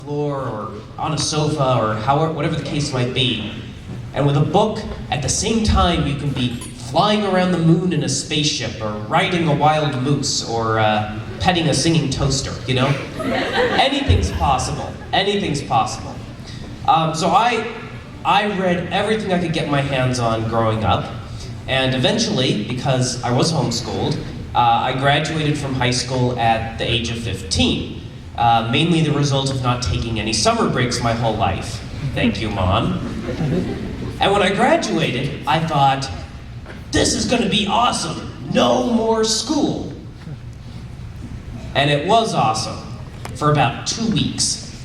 floor or on a sofa or however, whatever the case might be. And with a book, at the same time, you can be flying around the moon in a spaceship or riding a wild moose or petting a singing toaster, you know? Anything's possible. Anything's possible. So I read everything I could get my hands on growing up. And eventually, because I was homeschooled, I graduated from high school at the age of 15. Mainly the result of not taking any summer breaks my whole life. Thank you, Mom. And when I graduated, I thought, this is gonna be awesome. No more school. And it was awesome for about 2 weeks.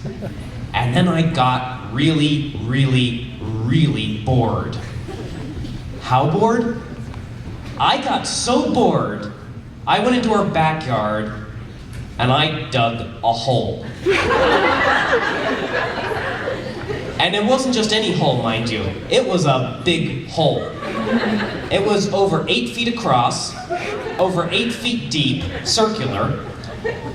And then I got really, really, really bored. How bored? I got so bored, I went into our backyard and I dug a hole. And it wasn't just any hole, mind you. It was a big hole. It was over 8 feet across, over 8 feet deep, circular.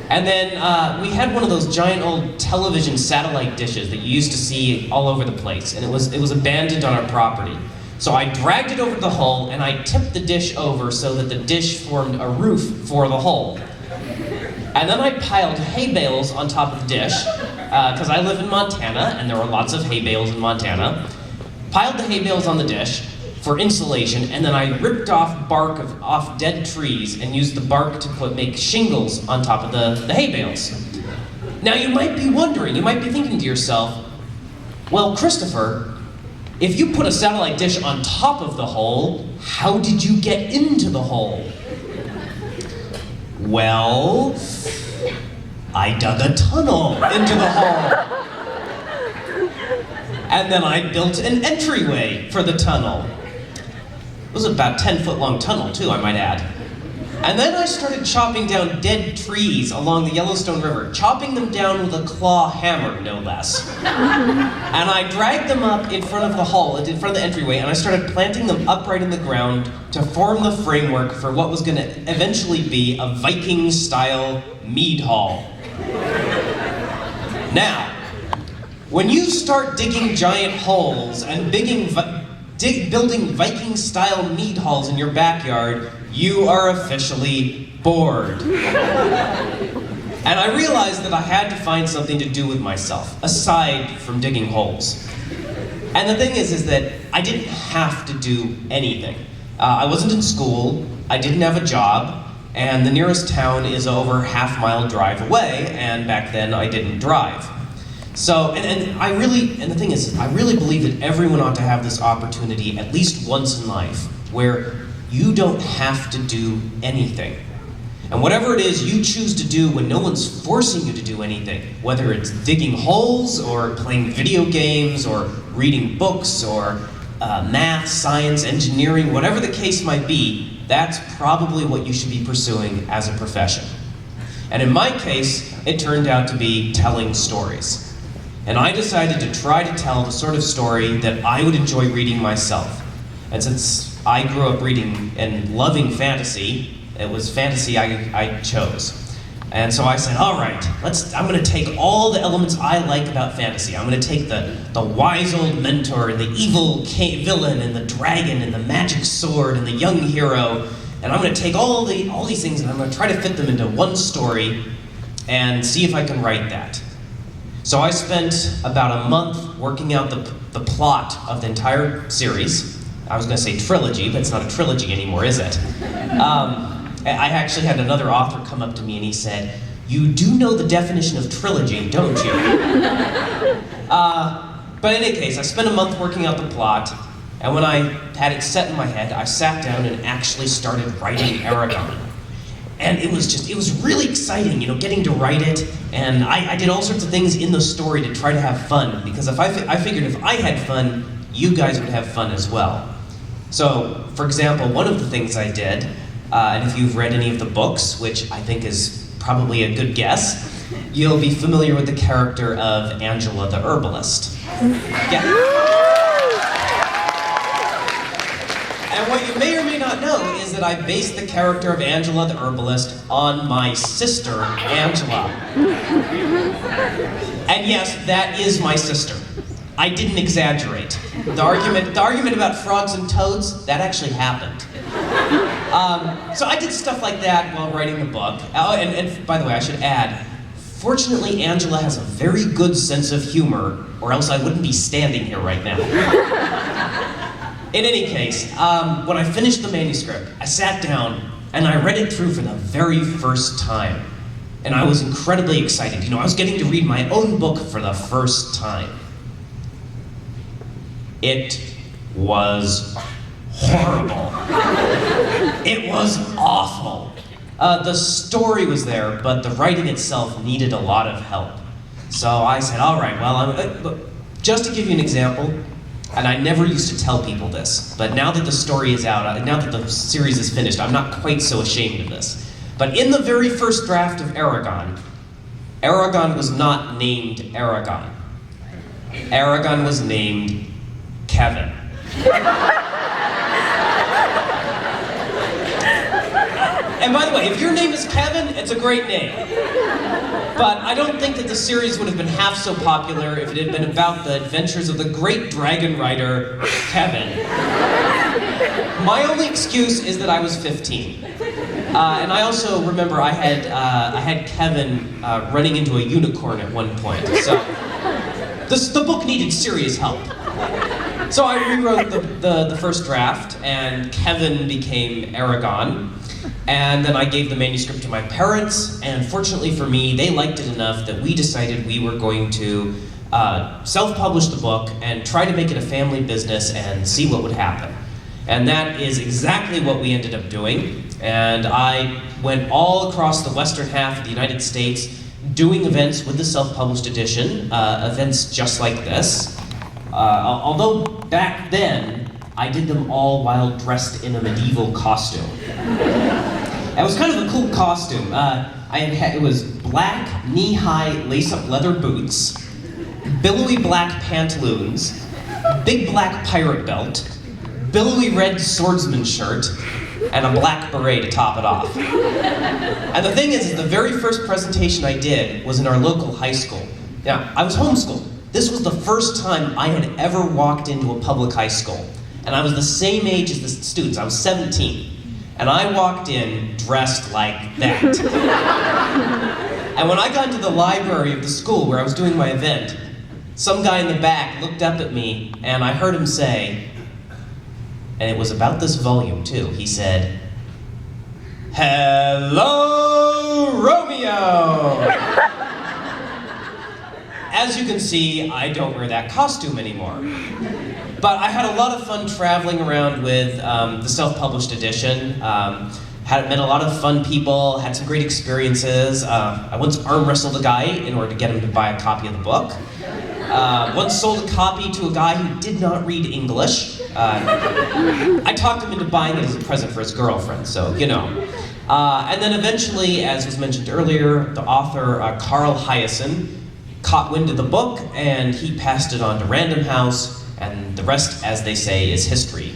And then we had one of those giant old television satellite dishes that you used to see all over the place, and it was abandoned on our property. So I dragged it over to the hole, and I tipped the dish over so that the dish formed a roof for the hole. And then I piled hay bales on top of the dish, because I live in Montana, and there are lots of hay bales in Montana. Piled the hay bales on the dish for insulation, and then I ripped off bark off dead trees and used the bark to make shingles on top of the hay bales. Now you might be wondering, you might be thinking to yourself, well, Christopher, if you put a satellite dish on top of the hole, how did you get into the hole? Well, I dug a tunnel into the hole. And then I built an entryway for the tunnel. It was about 10-foot long tunnel too, I might add. And then I started chopping down dead trees along the Yellowstone River, chopping them down with a claw hammer, no less. And I dragged them up in front of the hall, in front of the entryway, and I started planting them upright in the ground to form the framework for what was gonna eventually be a Viking-style mead hall. Now, when you start digging giant holes and building Viking-style mead halls in your backyard, you are officially bored. And I realized that I had to find something to do with myself, aside from digging holes. And the thing is that I didn't have to do anything. I wasn't in school, I didn't have a job, and the nearest town is over a half-mile drive away, and back then I didn't drive. So, and the thing is, I really believe that everyone ought to have this opportunity at least once in life, where you don't have to do anything. And whatever it is you choose to do when no one's forcing you to do anything, whether it's digging holes or playing video games or reading books or math, science, engineering, whatever the case might be, that's probably what you should be pursuing as a profession. And in my case, it turned out to be telling stories. And I decided to try to tell the sort of story that I would enjoy reading myself. And since I grew up reading and loving fantasy, it was fantasy I chose. And so I said, all right, I'm gonna take all the elements I like about fantasy. I'm gonna take the wise old mentor and the evil villain and the dragon and the magic sword and the young hero, and I'm gonna take all these things and I'm gonna try to fit them into one story and see if I can write that. So I spent about a month working out the plot of the entire series. I was gonna say trilogy, but it's not a trilogy anymore, is it? I actually had another author come up to me and he said, you do know the definition of trilogy, don't you? But in any case, I spent a month working out the plot, and when I had it set in my head, I sat down and actually started writing Eragon. And it was really exciting, getting to write it, and I did all sorts of things in the story to try to have fun, because I figured if I had fun, you guys would have fun as well. So, for example, one of the things I did, and if you've read any of the books, which I think is probably a good guess, you'll be familiar with the character of Angela the herbalist. Yeah. And what you may or may not know is that I based the character of Angela the herbalist on my sister, Angela. And yes, that is my sister. I didn't exaggerate. The argument about frogs and toads, that actually happened. So I did stuff like that while writing the book. Oh, and by the way, I should add, fortunately, Angela has a very good sense of humor, or else I wouldn't be standing here right now. In any case, when I finished the manuscript, I sat down and I read it through for the very first time. And I was incredibly excited. You know, I was getting to read my own book for the first time. It was horrible. It was awful. The story was there, but the writing itself needed a lot of help. So I said, all right, well, just to give you an example, and I never used to tell people this, but now that the story is out, now that the series is finished, I'm not quite so ashamed of this. But in the very first draft of Eragon, Eragon was not named Eragon. Eragon was named Kevin. And by the way, if your name is Kevin, it's a great name. But I don't think that the series would have been half so popular if it had been about the adventures of the great dragon rider, Kevin. My only excuse is that I was 15. And I also remember I had Kevin running into a unicorn at one point. So the book needed serious help. So I rewrote the first draft, and Kevin became Eragon. And then I gave the manuscript to my parents, and fortunately for me, they liked it enough that we decided we were going to self-publish the book and try to make it a family business and see what would happen. And that is exactly what we ended up doing. And I went all across the western half of the United States doing events with the self-published edition, events just like this. Although back then, I did them all while dressed in a medieval costume. It was kind of a cool costume. It was black, knee-high, lace-up leather boots, billowy black pantaloons, big black pirate belt, billowy red swordsman shirt, and a black beret to top it off. And the thing is the very first presentation I did was in our local high school. Now, I was homeschooled. This was the first time I had ever walked into a public high school. And I was the same age as the students. I was 17. And I walked in dressed like that. And when I got into the library of the school where I was doing my event, some guy in the back looked up at me, and I heard him say, and it was about this volume too, he said, "Hello, Romeo!" As you can see, I don't wear that costume anymore. But I had a lot of fun traveling around with the self-published edition. Met a lot of fun people, had some great experiences. I once arm wrestled a guy in order to get him to buy a copy of the book. Once sold a copy to a guy who did not read English. I talked him into buying it as a present for his girlfriend, so you know. And then eventually, as was mentioned earlier, the author, Carl Hyacin, caught wind of the book, and he passed it on to Random House, and the rest, as they say, is history.